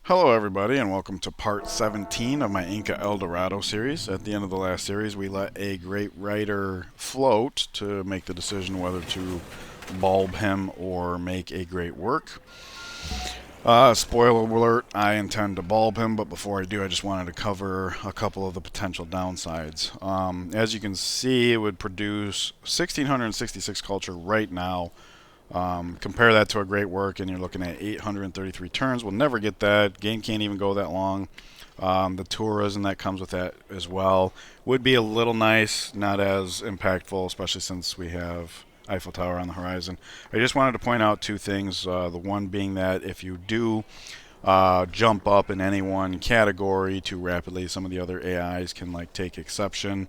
Hello, everybody, and welcome to part 17 of my Inca El Dorado series. At the end of the last series, we let a great writer float to make the decision whether to bulb him or make a great work. Spoiler alert, I intend to bulb him, but before I do, I just wanted to cover a couple of the potential downsides. As you can see, it would produce 1,666 culture right now. Compare that to a great work, and you're looking at 833 turns. We'll never get that. Game can't even go that long. The tourism that comes with that as well would be a little nice, not as impactful, especially since we have Eiffel Tower on the horizon. I just wanted to point out two things. The one being that if you do jump up in any one category too rapidly, some of the other AIs can take exception.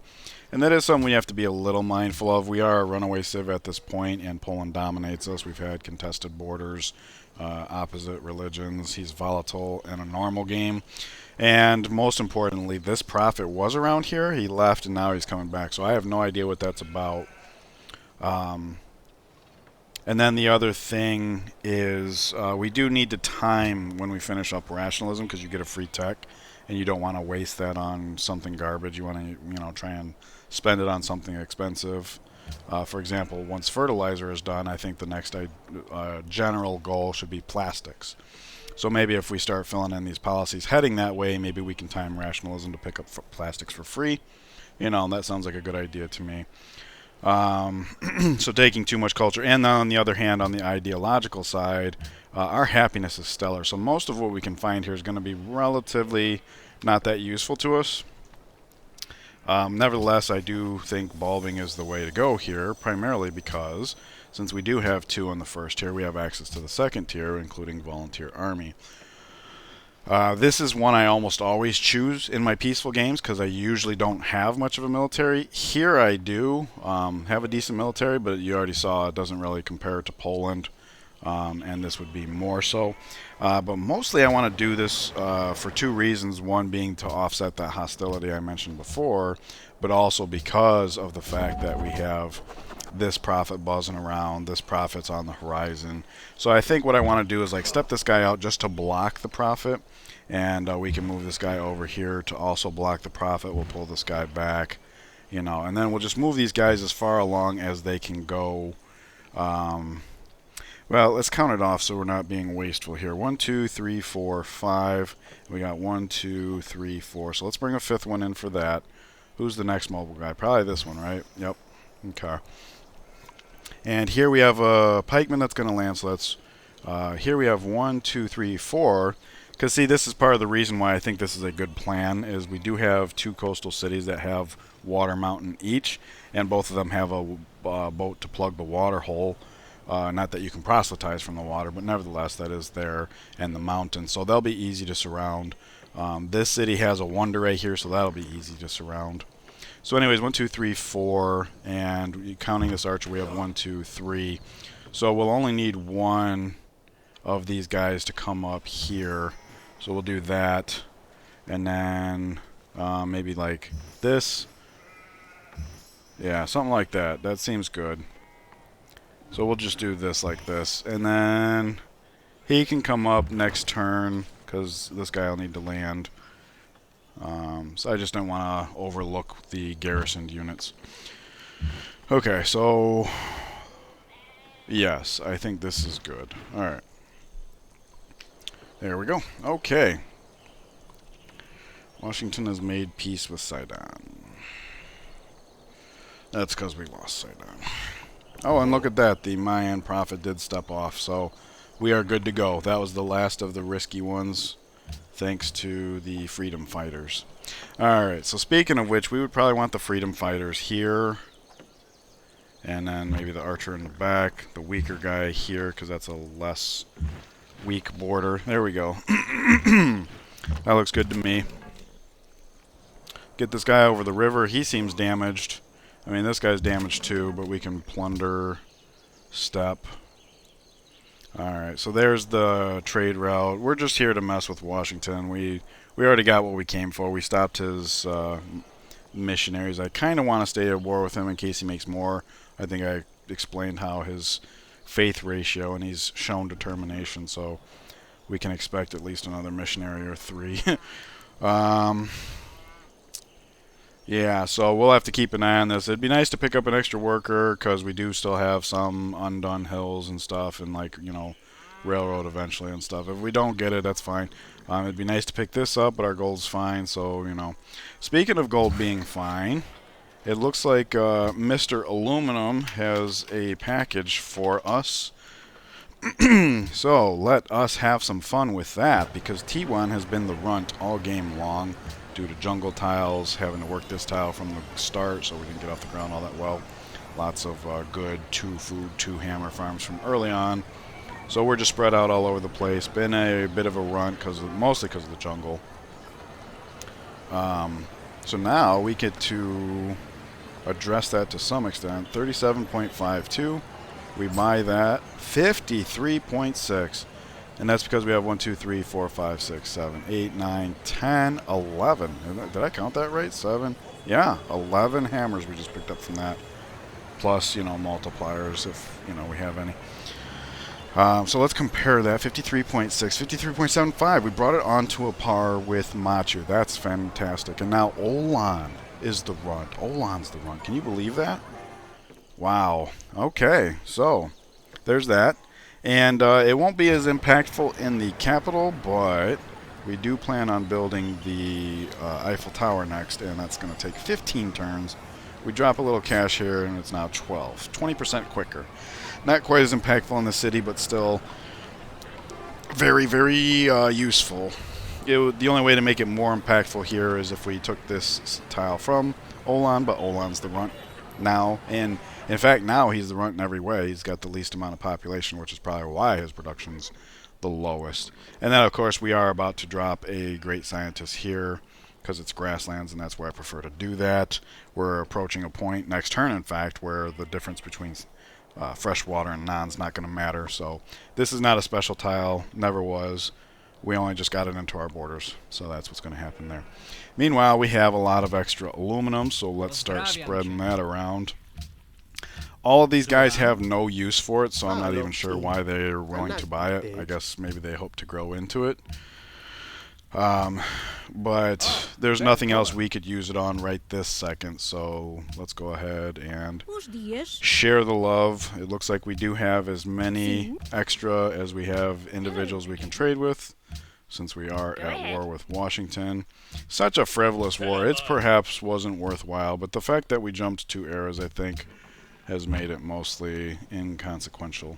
And that is something we have to be a little mindful of. We are a runaway civ at this point, and Poland dominates us. We've had contested borders, opposite religions. He's volatile in a normal game. And most importantly, this prophet was around here. He left, and now he's coming back. So I have no idea what that's about. And then the other thing is we do need to time when we finish up rationalism because you get a free tech, and you don't want to waste that on something garbage. You want to, try and spend it on something expensive. For example, once fertilizer is done, I think the next general goal should be plastics. So maybe if we start filling in these policies heading that way, maybe we can time rationalism to pick up plastics for free. That sounds like a good idea to me. So taking too much culture, and then on the other hand, on the ideological side, our happiness is stellar. So most of what we can find here is going to be relatively not that useful to us. Nevertheless, I do think bulbing is the way to go here, primarily because since we do have two on the first tier, we have access to the second tier, including volunteer army. This is one I almost always choose in my peaceful games because I usually don't have much of a military. Here I do have a decent military, but you already saw it doesn't really compare to Poland, and this would be more so. But mostly I want to do this for two reasons. One being to offset that hostility I mentioned before, but also because of the fact that we have this prophet buzzing around, this prophet's on the horizon. So I think what I want to do is step this guy out just to block the prophet, and we can move this guy over here to also block the prophet. We'll pull this guy back, and then we'll just move these guys as far along as they can go. Well, let's count it off so we're not being wasteful here. 1, 2, 3, 4, 5. We got 1, 2, 3, 4. So let's bring a fifth one in for that. Who's the next mobile guy? Probably this one, right? Yep. Okay. And here we have a pikeman that's going to land. So that's here we have 1, 2, 3, 4. Because see, this is part of the reason why I think this is a good plan. Is we do have two coastal cities that have water mountain each, and both of them have a boat to plug the water hole. Not that you can proselytize from the water, but nevertheless, that is there, and the mountain. So they'll be easy to surround. This city has a wonder right here, so that'll be easy to surround. So anyways, 1, 2, 3, 4, and counting this archer, we have 1, 2, 3. So we'll only need one of these guys to come up here. So we'll do that, and then maybe like this. Yeah, something like that. That seems good. So we'll just do this like this, and then he can come up next turn because this guy will need to land. So I just don't want to overlook the garrisoned units. Okay, so yes, I think this is good. Alright. There we go. Okay. Washington has made peace with Sidon. That's because we lost Sidon. Oh, and look at that. The Mayan prophet did step off, so we are good to go. That was the last of the risky ones, thanks to the freedom fighters. Alright, so speaking of which, we would probably want the freedom fighters here, and then maybe the archer in the back, the weaker guy here, because that's a less weak border. There we go. That looks good to me. Get this guy over the river. He seems damaged. I mean, this guy's damaged too, but we can plunder, step. Alright, so there's the trade route. We're just here to mess with Washington. We already got what we came for. We stopped his missionaries. I kind of want to stay at war with him in case he makes more. I think I explained how his faith ratio, and he's shown determination, so we can expect at least another missionary or 3. um, yeah, so we'll have to keep an eye on this. It'd be nice to pick up an extra worker because we do still have some undone hills and stuff, and like, you know, railroad eventually and stuff. If we don't get it, that's fine. It'd be nice to pick this up, but our gold's fine, so, you know. Speaking of gold being fine, it looks like Mr. Aluminum has a package for us. So let us have some fun with that, because T1 has been the runt all game long due to jungle tiles, having to work this tile from the start, so we didn't get off the ground all that well. Lots of good 2 food, 2 hammer farms from early on. So we're just spread out all over the place. Been a bit of a runt, mostly because of the jungle. So now we get to address that to some extent. 37.52. We buy that. 53.6. And that's because we have 1, 2, 3, 4, 5, 6, 7, 8, 9, 10, 11. Did I count that right? 7? Yeah, 11 hammers we just picked up from that. Plus, you know, multipliers if, you know, we have any. So let's compare that. 53.6, 53.75. We brought it onto a par with Machu. That's fantastic. And now Olan is the runt. Olan's the runt. Can you believe that? Wow. Okay, so there's that. And it won't be as impactful in the capital, but we do plan on building the Eiffel Tower next, and that's going to take 15 turns. We drop a little cash here, and it's now 12. 20% quicker. Not quite as impactful in the city, but still very, very useful. The only way to make it more impactful here is if we took this tile from Olan, but Olan's the runt now. And in fact, now he's the runt in every way. He's got the least amount of population, which is probably why his production's the lowest. And then, of course, we are about to drop a great scientist here because it's grasslands, and that's where I prefer to do that. We're approaching a point next turn, in fact, where the difference between freshwater and non's not going to matter. So this is not a special tile, never was. We only just got it into our borders, so that's what's going to happen there. Meanwhile, we have a lot of extra aluminum, so let's start spreading that around. All of these guys have no use for it, so I'm not even sure why they're willing to buy it. I guess maybe they hope to grow into it. But there's nothing else we could use it on right this second, so let's go ahead and share the love. It looks like we do have as many extra as we have individuals we can trade with, since we are at war with Washington. Such a frivolous war. It perhaps wasn't worthwhile, but the fact that we jumped 2 eras, I think, has made it mostly inconsequential.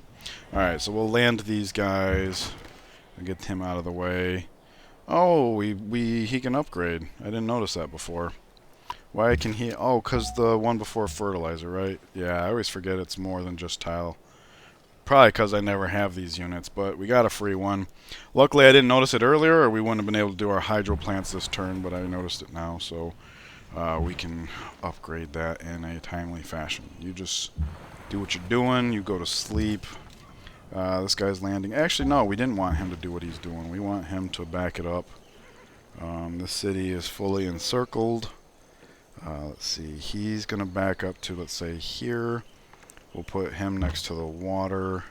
Alright, so we'll land these guys and get him out of the way. Oh, he can upgrade. I didn't notice that before. Why can he? Oh, because the one before fertilizer, right? Yeah, I always forget it's more than just tile. Probably because I never have these units, but we got a free one. Luckily, I didn't notice it earlier, or we wouldn't have been able to do our hydro plants this turn, but I noticed it now, so we can upgrade that in a timely fashion. You just do what you're doing, you go to sleep. This guy's landing. Actually, no, we didn't want him to do what he's doing. We want him to back it up. This city is fully encircled. Let's see. He's going to back up to, let's say, here. We'll put him next to the water.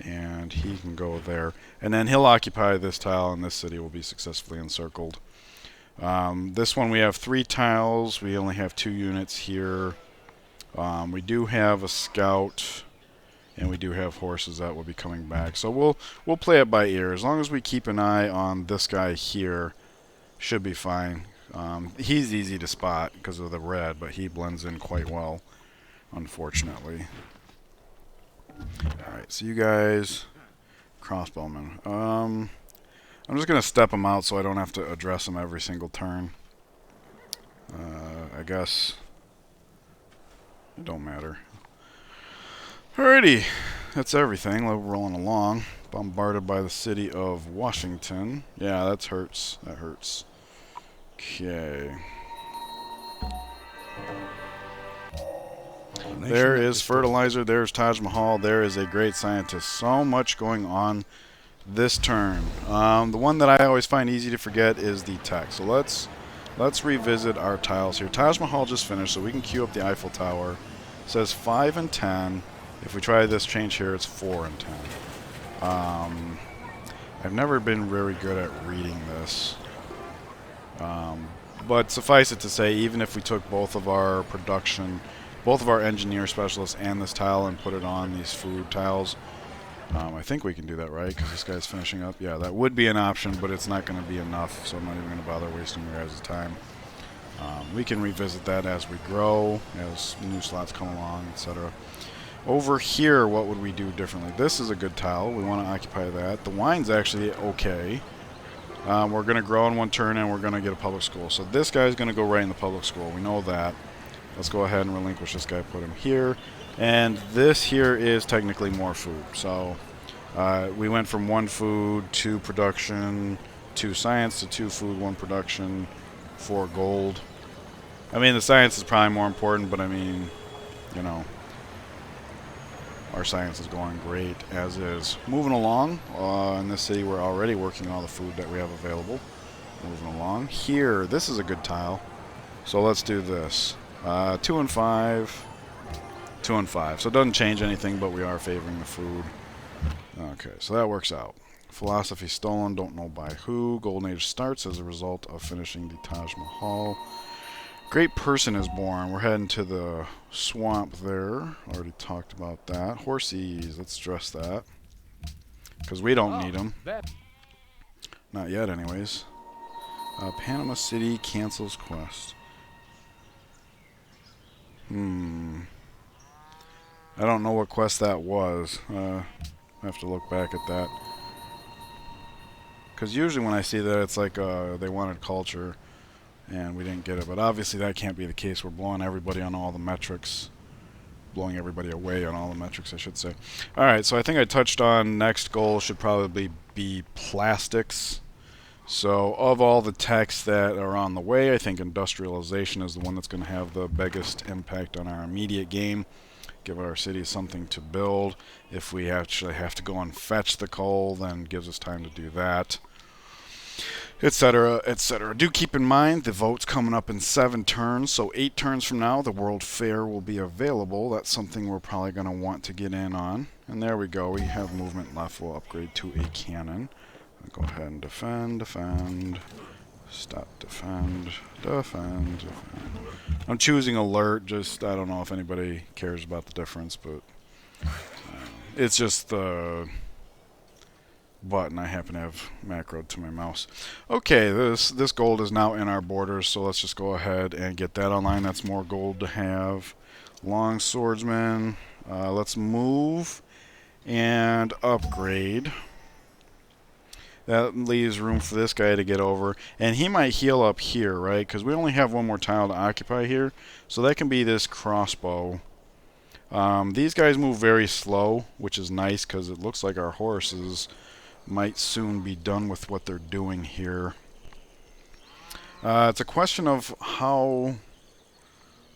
And he can go there. And then he'll occupy this tile, and this city will be successfully encircled. This one we have 3 tiles. We only have 2 units here. We do have a scout. And we do have horses that will be coming back. So we'll play it by ear. As long as we keep an eye on this guy here, should be fine. He's easy to spot because of the red, but he blends in quite well, unfortunately. Alright, so you guys, crossbowmen. I'm just going to step them out so I don't have to address them every single turn. I guess it don't matter. Alrighty, that's everything. We're rolling along. Bombarded by the city of Washington. Yeah, that hurts. That hurts. Okay. There is fertilizer. There's Taj Mahal. There is a great scientist. So much going on this turn. The one that I always find easy to forget is the tech. So let's revisit our tiles here. Taj Mahal just finished, so we can queue up the Eiffel Tower. It says 5 and 10. If we try this change here, it's 4 and 10. I've never been very good at reading this. But suffice it to say, even if we took both of our engineer specialists and this tile and put it on these food tiles, I think we can do that, right? Because this guy's finishing up. Yeah, that would be an option, but it's not going to be enough, so I'm not even going to bother wasting your guys' time. We can revisit that as we grow, as new slots come along, etc. Over here, what would we do differently? This is a good tile. We want to occupy that. The wine's actually okay. We're going to grow in one turn, and we're going to get a public school. So this guy's going to go right in the public school. We know that. Let's go ahead and relinquish this guy, put him here. And this here is technically more food. So we went from 1 food, 2 production, 2 science, to 2 food, 1 production, 4 gold. I mean, the science is probably more important, but I mean, you know, our science is going great as is. Moving along, in this city we're already working on all the food that we have available. Moving along. Here, this is a good tile. So let's do this. 2 and 5. 2 and 5. So it doesn't change anything, but we are favoring the food. Okay, so that works out. Philosophy stolen, don't know by who. Golden Age starts as a result of finishing the Taj Mahal. Great person is born. We're heading to the swamp there. Already talked about that. Horsies, let's address that. Because we don't need them. Not yet, anyways. Panama City cancels quest. I don't know what quest that was. I have to look back at that. Because usually when I see that, it's like they wanted culture. And we didn't get it, but obviously that can't be the case. We're blowing everybody on all the metrics. Blowing everybody away on all the metrics, I should say. Alright, so I think I touched on next goal should probably be plastics. So of all the techs that are on the way, I think industrialization is the one that's going to have the biggest impact on our immediate game. Give our city something to build. If we actually have to go and fetch the coal, then it gives us time to do that. Etc., etc. Do keep in mind the vote's coming up in 7 turns, so 8 turns from now the World Fair will be available. That's something we're probably going to want to get in on. And there we go, we have movement left. We'll upgrade to a cannon. Go ahead and defend, defend, stop, defend, defend, defend. I'm choosing alert, just I don't know if anybody cares about the difference, but it's just the button I happen to have macroed to my mouse. Okay, this gold is now in our borders, so let's just go ahead and get that online. That's more gold to have. Long swordsman. Let's move and upgrade. That leaves room for this guy to get over. And he might heal up here, right? Because we only have 1 more tile to occupy here. So that can be this crossbow. These guys move very slow, which is nice because it looks like our horses might soon be done with what they're doing here. It's a question of how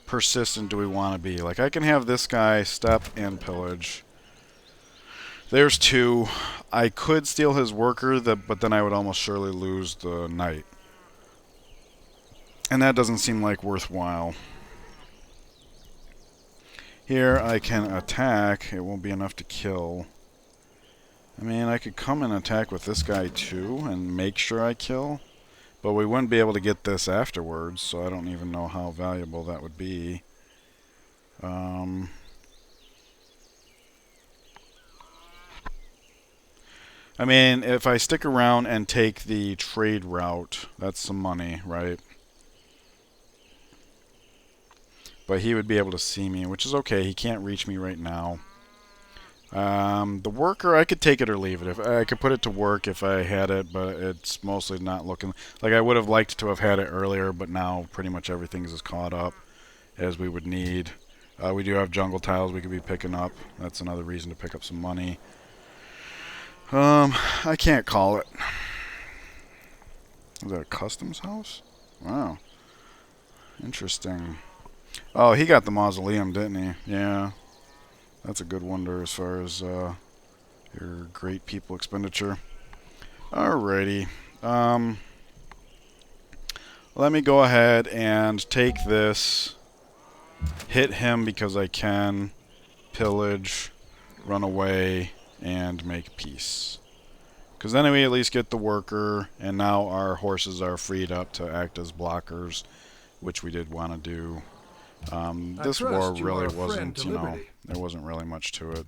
persistent do we want to be. Like, I can have this guy step and pillage. There's 2. I could steal his worker, but then I would almost surely lose the knight. And that doesn't seem like worthwhile. Here I can attack. It won't be enough to kill. I mean, I could come and attack with this guy too and make sure I kill. But we wouldn't be able to get this afterwards, so I don't even know how valuable that would be. I mean, if I stick around and take the trade route, that's some money, right? But he would be able to see me, which is okay. He can't reach me right now. The worker, I could take it or leave it. If I could put it to work if I had it, but it's mostly not looking... Like, I would have liked to have had it earlier, but now pretty much everything is caught up as we would need. We do have jungle tiles we could be picking up. That's another reason to pick up some money. I can't call it. Is that a customs house? Wow. Interesting. Oh, he got the mausoleum, didn't he? Yeah. That's a good wonder as far as your great people expenditure. Alrighty. Let me go ahead and take this. Hit him because I can. Pillage. Run away. And make peace. Because then we at least get the worker, and now our horses are freed up to act as blockers, which we did want to do. This war really wasn't, you know, there wasn't really much to it.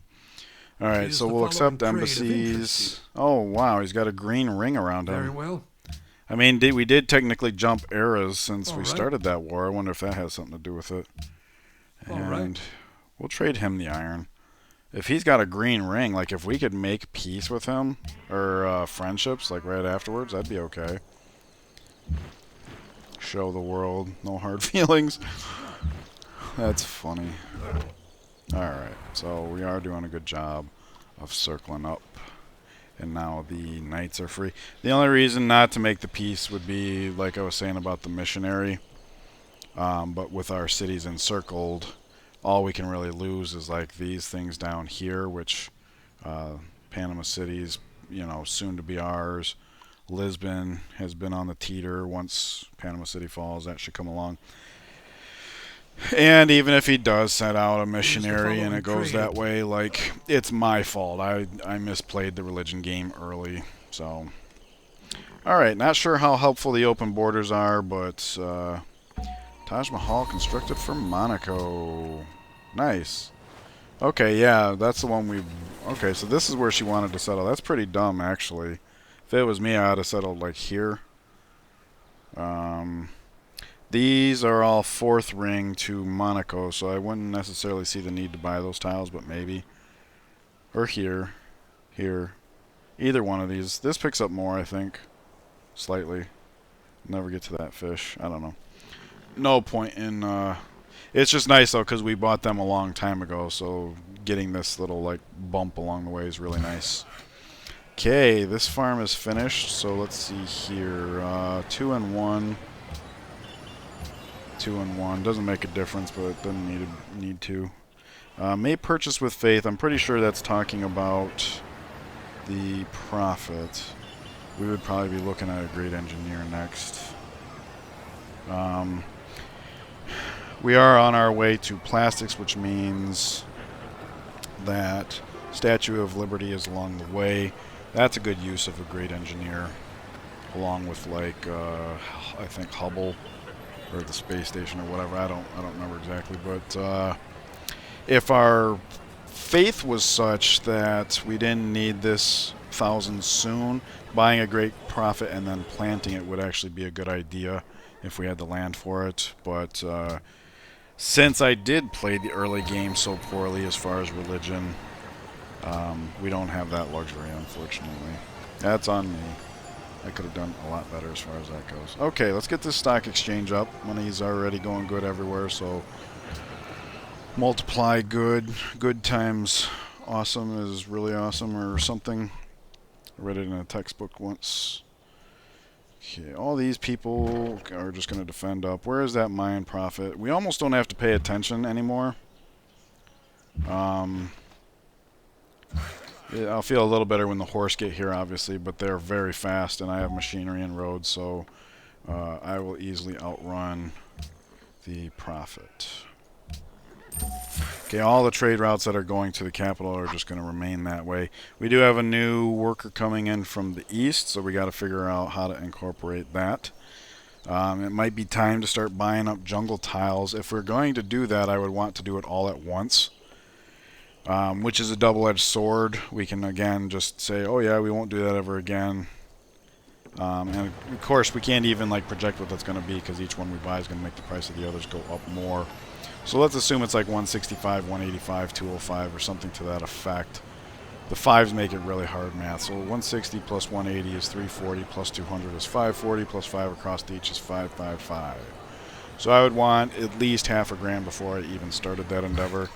Alright, so we'll accept embassies. Oh, wow, he's got a green ring around him. Very well. I mean, we did technically jump eras since we started that war. I wonder if that has something to do with it. And we'll trade him the iron. If he's got a green ring, like if we could make peace with him, or friendships, like right afterwards, that'd be okay. Show the world no hard feelings. That's funny. Alright, so we are doing a good job of circling up. And now the knights are free. The only reason not to make the peace would be, like I was saying about the missionary. But with our cities encircled, all we can really lose is like these things down here, which Panama City's, you know, soon to be ours. Lisbon has been on the teeter. Once Panama City falls, that should come along. And even if he does send out a missionary and it goes that way, like, it's my fault. I misplayed the religion game early. So, alright, not sure how helpful the open borders are, but Taj Mahal constructed for Monaco. Nice. Okay, yeah, that's the one we... Okay, so this is where she wanted to settle. That's pretty dumb, actually. If it was me, I'd have settled, like, here. These are all fourth ring to Monaco, so I wouldn't necessarily see the need to buy those tiles, but maybe. Or here. Here. Either one of these. This picks up more, I think. Slightly. Never get to that fish. I don't know. No point in... It's just nice, though, because we bought them a long time ago, so getting this little, like, bump along the way is really nice. Okay, this farm is finished, so let's see here. 2 and 1. 2 and 1. Doesn't make a difference, but it doesn't need to. May purchase with faith. I'm pretty sure that's talking about the profit. We would probably be looking at a great engineer next. We are on our way to plastics, which means that Statue of Liberty is along the way. That's a good use of a great engineer, along with, like, I think Hubble or the space station or whatever. I don't remember exactly, but if our faith was such that we didn't need this 1,000 soon, buying a great profit and then planting it would actually be a good idea if we had the land for it. But since I did play the early game so poorly as far as religion, we don't have that luxury, unfortunately. That's on me. I could have done a lot better as far as that goes. Okay, let's get this stock exchange up. Money's already going good everywhere, so multiply good. Good times awesome is really awesome or something. I read it in a textbook once. Okay, all these people are just going to defend up. Where is that mine profit? We almost don't have to pay attention anymore. I'll feel a little better when the horse get here, obviously, but they're very fast, and I have machinery and roads, so I will easily outrun the profit. Okay, all the trade routes that are going to the capital are just going to remain that way. We do have a new worker coming in from the east, so we got to figure out how to incorporate that. It might be time to start buying up jungle tiles. If we're going to do that, I would want to do it all at once. Which is a double-edged sword. We can, again, just say, oh yeah, we won't do that ever again. And of course, we can't even like project what that's going to be, because each one we buy is going to make the price of the others go up more. So let's assume it's like 165, 185, 205, or something to that effect. The 5s make it really hard math. So 160 plus 180 is 340, plus 200 is 540, plus 5 across each is 555. So I would want at least half a grand before I even started that endeavor.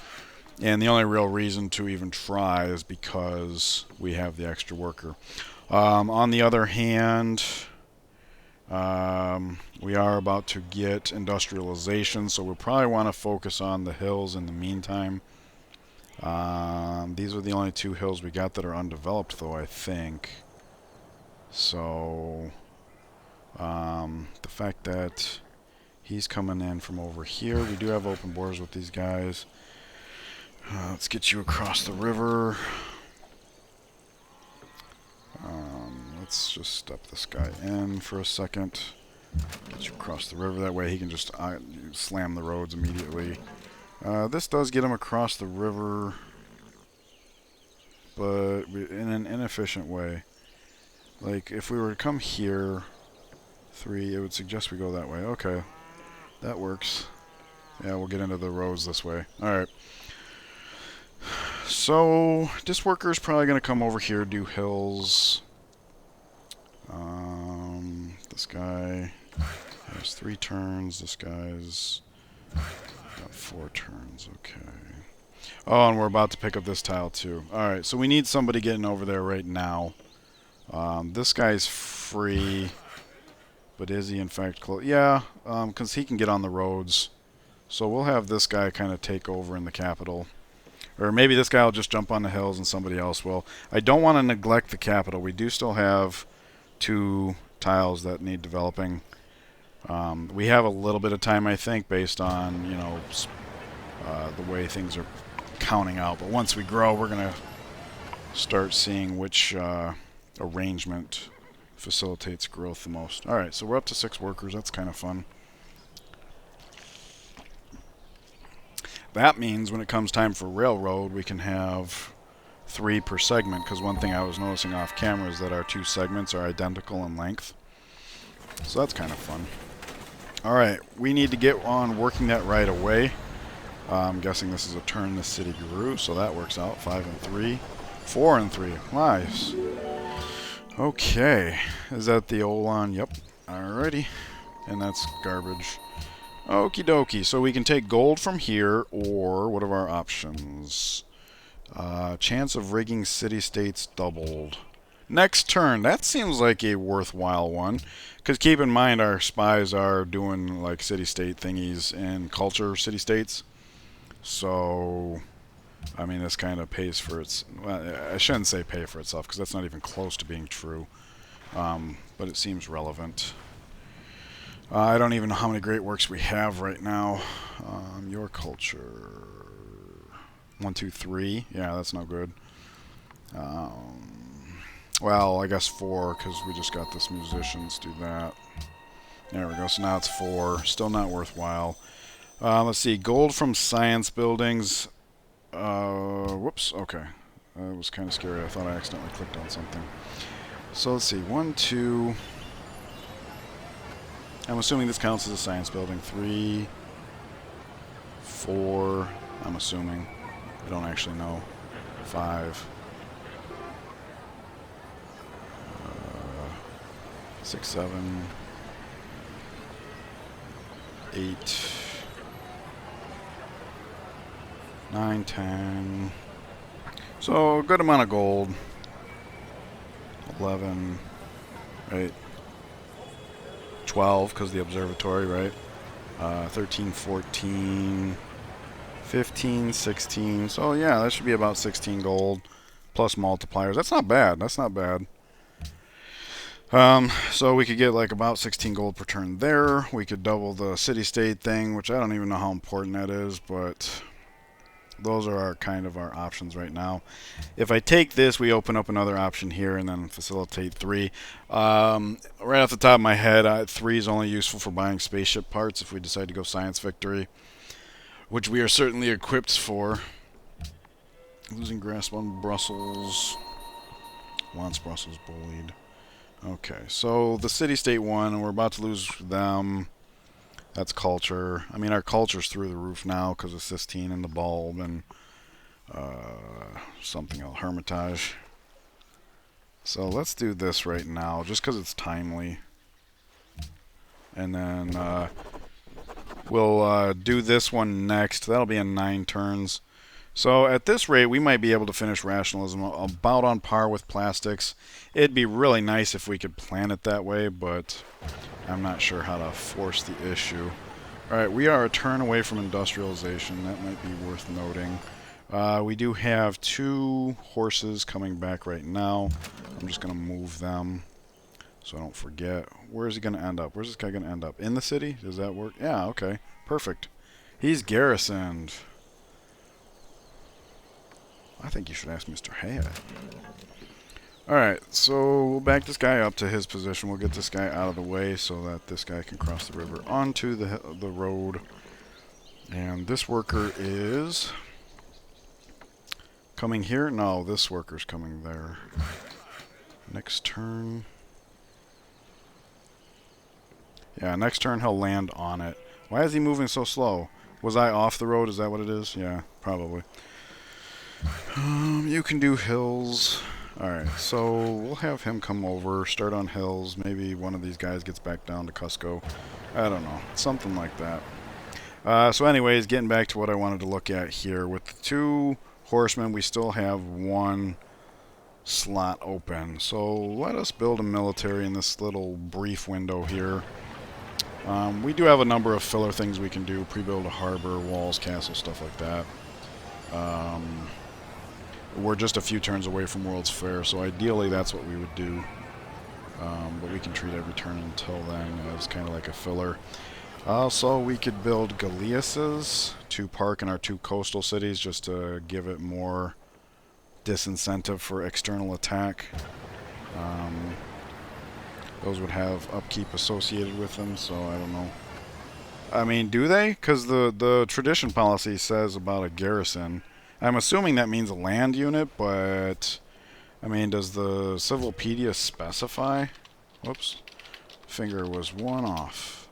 And the only real reason to even try is because we have the extra worker. On the other hand, we are about to get industrialization, so we'll probably want to focus on the hills in the meantime. These are the only 2 hills we got that are undeveloped, though, I think. So, the fact that he's coming in from over here, we do have open borders with these guys. Let's get you across the river. let's just step this guy in for a second. Get you across the river. That way he can just slam the roads immediately. This does get him across the river, but in an inefficient way. Like, if we were to come here, 3, it would suggest we go that way. Okay, that works. Yeah, we'll get into the roads this way. Alright. So, this worker's probably going to come over here, do hills. This guy has 3 turns. This guy's got 4 turns. Okay. Oh, and we're about to pick up this tile too. Alright, so we need somebody getting over there right now. This guy's free. But is he in fact close? Yeah, because he can get on the roads. So we'll have this guy kind of take over in the capital. Or maybe this guy will just jump on the hills and somebody else will. I don't want to neglect the capital. We do still have 2 tiles that need developing. We have a little bit of time, I think, based on, you know, the way things are counting out. But once we grow, we're going to start seeing which arrangement facilitates growth the most. Alright, so we're up to 6 workers. That's kind of fun. That means when it comes time for railroad, we can have 3 per segment, because one thing I was noticing off camera is that our 2 segments are identical in length. So that's kind of fun. Alright, we need to get on working that right away. I'm guessing this is a turn the city grew, so that works out. 5 and 3. 4 and 3. Nice. Okay. Is that the Olan? Yep. Alrighty. And that's garbage. Okie dokie. So we can take gold from here, or what are our options? Chance of rigging city-states doubled. Next turn. That seems like a worthwhile one. Because keep in mind, our spies are doing like city-state thingies in culture city-states. So, I mean, this kind of pays for its... Well, I shouldn't say pay for itself, because that's not even close to being true. But it seems relevant. I don't even know how many great works we have right now. Your culture... 1, 2, 3. Yeah, that's no good. Well, I guess 4, because we just got this musicians do that. There we go. So now it's 4. Still not worthwhile. Let's see. Gold from science buildings. Whoops. Okay. That was kind of scary. I thought I accidentally clicked on something. So let's see. 1, 2... I'm assuming this counts as a science building. 3, 4, I'm assuming. I don't actually know. 5, 6, 7, 8, 9, 10. So a good amount of gold. 11, right? 12, because the observatory, right? 13, 14, 15, 16. So yeah, that should be about 16 gold plus multipliers. That's not bad. That's not bad. So we could get like about 16 gold per turn there. We could double the city-state thing, which I don't even know how important that is, but those are our kind of our options right now. If I take this, we open up another option here and then facilitate 3. Right off the top of my head, 3 is only useful for buying spaceship parts if we decide to go science victory, which we are certainly equipped for. Losing grasp on Brussels. Wants Brussels bullied. Okay, so the city-state one, we're about to lose them. That's culture. I mean, our culture's through the roof now because of Sistine and the bulb and something else, Hermitage. So let's do this right now, just because it's timely. And then we'll do this one next. That'll be in 9 turns. So at this rate, we might be able to finish rationalism about on par with plastics. It'd be really nice if we could plan it that way, but I'm not sure how to force the issue. Alright, we are a turn away from industrialization. That might be worth noting. We do have 2 horses coming back right now. I'm just going to move them so I don't forget. Where is he going to end up? Where's this guy going to end up? In the city? Does that work? Yeah, okay. Perfect. He's garrisoned. I think you should ask Mr. Hayat. Alright, so we'll back this guy up to his position. We'll get this guy out of the way so that this guy can cross the river onto the road. And this worker is coming here? No, this worker's coming there. Next turn. Yeah, next turn he'll land on it. Why is he moving so slow? Was I off the road? Is that what it is? Yeah, probably. You can do hills. Alright, so we'll have him come over, start on hills. Maybe one of these guys gets back down to Cusco. I don't know. Something like that. So anyways, getting back to what I wanted to look at here. With the 2 horsemen, we still have 1 slot open. So let us build a military in this little brief window here. We do have a number of filler things we can do. Pre-build a harbor, walls, castle, stuff like that. We're just a few turns away from World's Fair, so ideally that's what we would do. But we can treat every turn until then as kind of like a filler. Also, we could build galleasses to park in our 2 coastal cities just to give it more disincentive for external attack. Those would have upkeep associated with them, so I don't know. I mean, do they? Because the tradition policy says about a garrison. I'm assuming that means a land unit, but I mean, does the Civilpedia specify? Whoops. Finger was 1 off.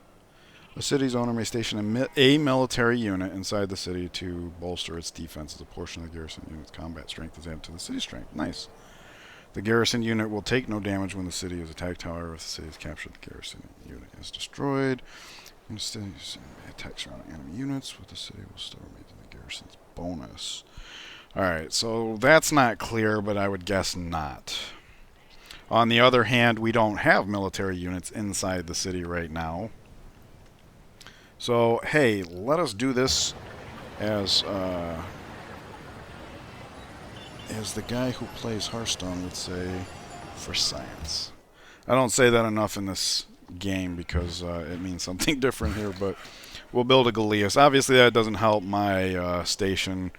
A city's owner may station a military unit inside the city to bolster its defense as a portion of the garrison unit's combat strength is added to the city strength. Nice. The garrison unit will take no damage when the city is attacked. However, if the city is captured, the garrison unit is destroyed. When the city attacks surrounding enemy units, with the city will still remain in the garrison's bonus. Alright, so that's not clear, but I would guess not. On the other hand, we don't have military units inside the city right now. So, hey, let us do this as the guy who plays Hearthstone would say, for science. I don't say that enough in this game because it means something different here, but we'll build a galleass. Obviously, that doesn't help my station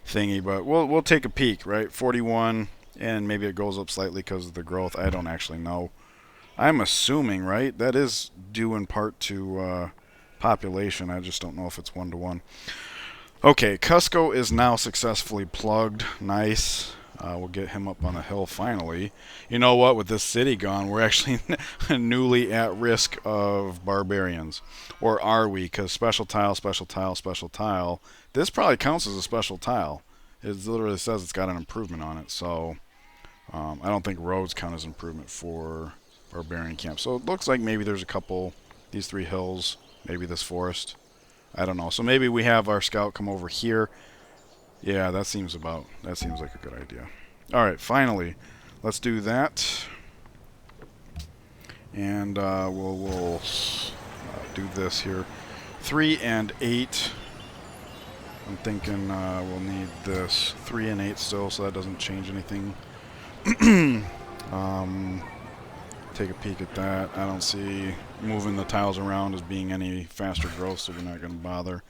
thingy, but we'll take a peek, right? 41, and maybe it goes up slightly because of the growth. I don't actually know. I'm assuming, right? That is due in part to population. I just don't know if it's 1-to-1. Okay, Cusco is now successfully plugged. Nice. We'll get him up on the hill finally. You know what? With this city gone, we're actually newly at risk of barbarians. Or are we? Because special tile, special tile, special tile. This probably counts as a special tile. It literally says it's got an improvement on it. So I don't think roads count as improvement for barbarian camp. So it looks like maybe there's a couple, these 3 hills, maybe this forest. I don't know. So maybe we have our scout come over here. Yeah, that seems like a good idea. Alright, finally. Let's do that. And we'll do this here. 3 and 8. I'm thinking we'll need this 3 and 8 still, so that doesn't change anything. Take a peek at that. I don't see moving the tiles around as being any faster growth, so we're not going to bother.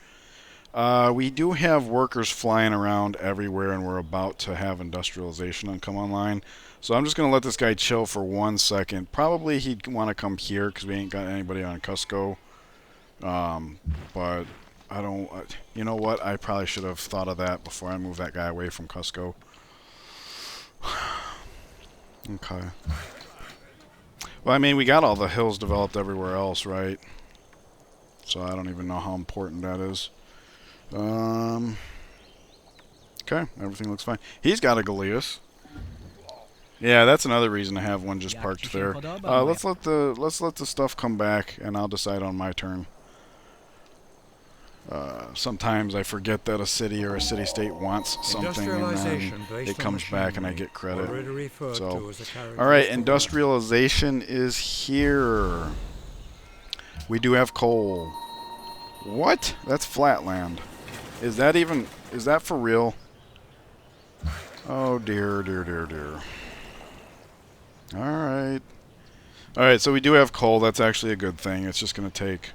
We do have workers flying around everywhere, and we're about to have industrialization come online. So I'm just going to let this guy chill for 1 second. Probably he'd want to come here because we ain't got anybody on Cusco. But I don't... you know what? I probably should have thought of that before I moved that guy away from Cusco. Okay. Well, I mean, we got all the hills developed everywhere else, right? So I don't even know how important that is. Okay, everything looks fine. He's got a galleass. Yeah, that's another reason to have one just parked there. Let's let the stuff come back, and I'll decide on my turn. Sometimes I forget that a city or a city-state wants something, and then it comes back and I get credit. So, alright, industrialization is here. We do have coal. What? That's flatland. Is that for real? Oh dear, dear, dear, dear. Alright. Alright, so we do have coal. That's actually a good thing. It's just going to take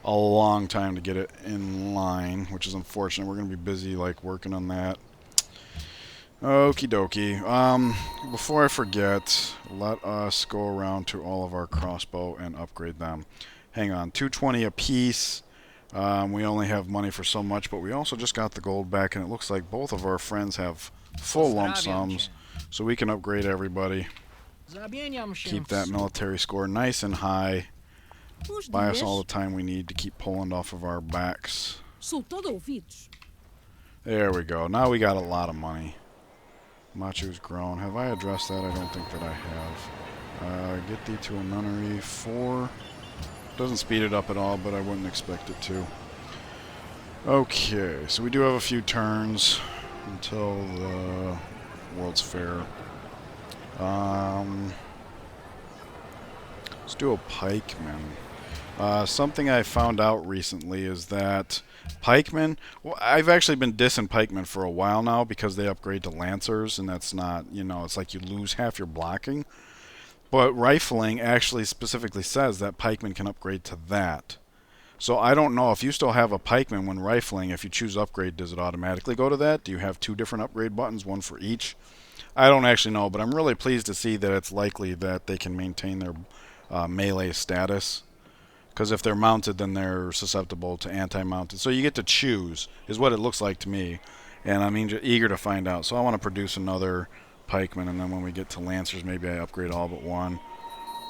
a long time to get it in line, which is unfortunate. We're going to be busy, like, working on that. Okie dokie. Before I forget, let us go around to all of our crossbow and upgrade them. Hang on, 220 apiece. We only have money for so much, but we also just got the gold back, and it looks like both of our friends have full lump sums, so we can upgrade everybody. Keep that military score nice and high. Buy us all the time we need to keep Poland off of our backs. There we go. Now we got a lot of money. Machu's grown. Have I addressed that? I don't think that I have. Get thee to a nunnery. 4. Doesn't speed it up at all, but I wouldn't expect it to. Okay, so we do have a few turns until the World's Fair. Let's do a pikeman. Something I found out recently is that pikemen, well, I've actually been dissing pikemen for a while now because they upgrade to lancers, and that's not, you know, it's like you lose half your blocking. But rifling actually specifically says that pikemen can upgrade to that. So I don't know if you still have a pikeman when rifling. If you choose upgrade, does it automatically go to that? Do you have 2 different upgrade buttons, one for each? I don't actually know, but I'm really pleased to see that it's likely that they can maintain their melee status. Because if they're mounted, then they're susceptible to anti-mounted. So you get to choose, is what it looks like to me. And I'm eager to find out. So I want to produce another pikeman, and then when we get to lancers, maybe I upgrade all but one.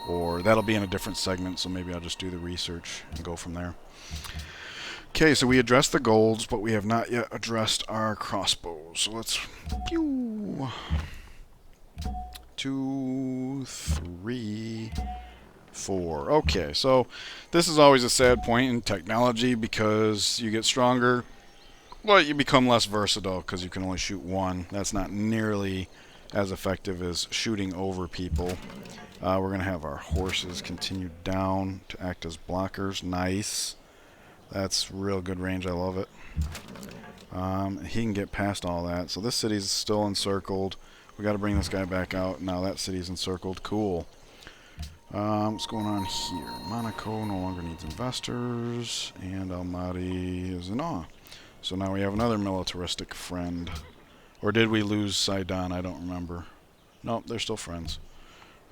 Or that'll be in a different segment, so maybe I'll just do the research and go from there. Okay, so we addressed the golds, but we have not yet addressed our crossbows. So let's... Pew! 2, 3... 4. Okay, so this is always a sad point in technology because you get stronger, but you become less versatile because you can only shoot one. That's not nearly as effective as shooting over people. We're going to have our horses continue down to act as blockers. Nice. That's real good range. I love it. He can get past all that. So this city's still encircled. We got to bring this guy back out. Now that city's encircled. Cool. What's going on here? Monaco no longer needs investors, and Almaty is in awe. So now we have another militaristic friend. Or did we lose Sidon? I don't remember. Nope, they're still friends.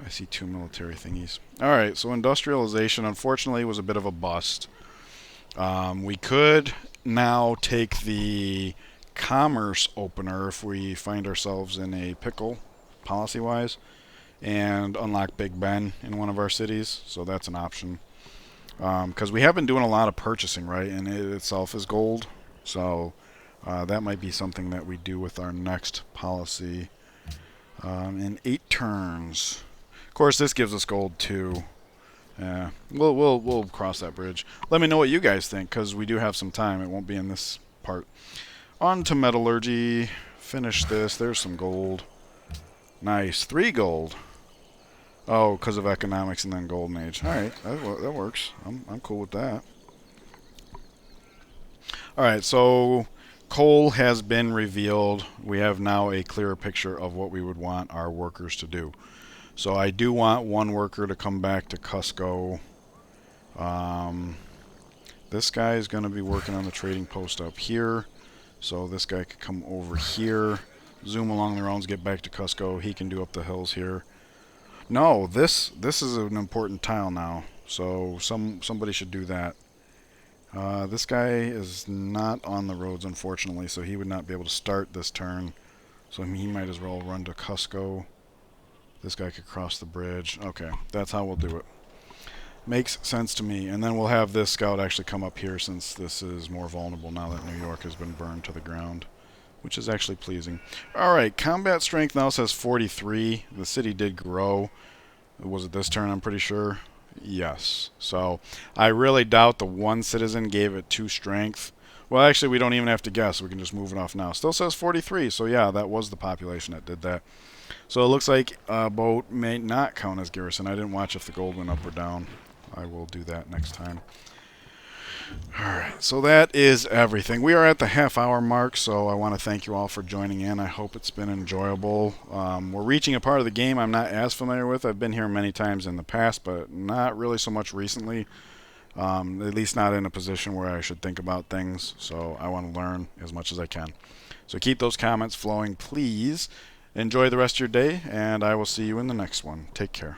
I see 2 military thingies. Alright, so industrialization, unfortunately, was a bit of a bust. We could now take the commerce opener if we find ourselves in a pickle, policy-wise, and unlock Big Ben in one of our cities, so that's an option. Because we have been doing a lot of purchasing, right, and it itself is gold, so that might be something that we do with our next policy in 8 turns. Of course, this gives us gold too. Yeah, we'll cross that bridge. Let me know what you guys think, because we do have some time. It won't be in this part. On to metallurgy. Finish this. There's some gold. Nice. 3 gold. Oh, because of economics and then golden age. Alright, that works. I'm cool with that. Alright, so coal has been revealed. We have now a clearer picture of what we would want our workers to do. So I do want one worker to come back to Cusco. This guy is going to be working on the trading post up here. So this guy could come over here, zoom along the roads, get back to Cusco. He can do up the hills here. No, this is an important tile now, so somebody should do that. This guy is not on the roads, unfortunately, so he would not be able to start this turn. So he might as well run to Cusco. This guy could cross the bridge. Okay, that's how we'll do it. Makes sense to me. And then we'll have this scout actually come up here since this is more vulnerable now that New York has been burned to the ground, which is actually pleasing. Alright, combat strength now says 43. The city did grow. Was it this turn, I'm pretty sure? Yes. So I really doubt the one citizen gave it 2 strength. Well, actually, we don't even have to guess. We can just move it off now. Still says 43, so yeah, that was the population that did that. So it looks like a boat may not count as garrison. I didn't watch if the gold went up or down. I will do that next time. Alright, so that is everything. We are at the half-hour mark, so I want to thank you all for joining in. I hope it's been enjoyable. We're reaching a part of the game I'm not as familiar with. I've been here many times in the past, but not really so much recently. At least not in a position where I should think about things. So I want to learn as much as I can. So keep those comments flowing, please. Enjoy the rest of your day, and I will see you in the next one. Take care.